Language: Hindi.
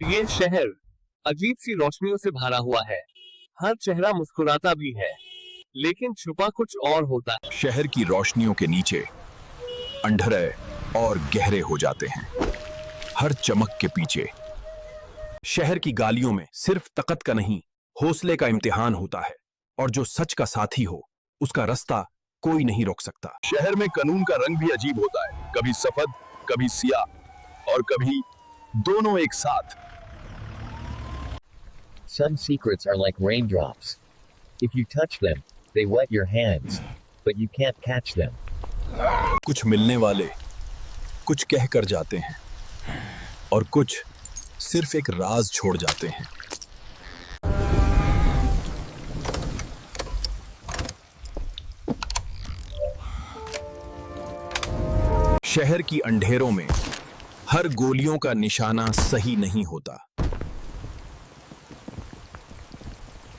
ये शहर अजीब सी रोशनियों से भरा हुआ है। हर चेहरा मुस्कुराता भी है, लेकिन छुपा कुछ और होता है। शहर की रोशनियों के नीचे अंधेरे और गहरे हो जाते हैं। हर चमक के पीछे शहर की गालियों में सिर्फ ताकत का नहीं, हौसले का इम्तिहान होता है। और जो सच का साथी हो, उसका रास्ता कोई नहीं रोक सकता। शहर में कानून का रंग भी अजीब होता है, कभी सफेद, कभी सियाह और कभी दोनों एक साथ। Some secrets are like raindrops. If you touch them, they wet your hands, but you can't catch them. कुछ मिलने वाले कुछ कह कर जाते हैं और कुछ सिर्फ एक राज छोड़ जाते हैं। शहर की अंधेरों में हर गोलियों का निशाना सही नहीं होता।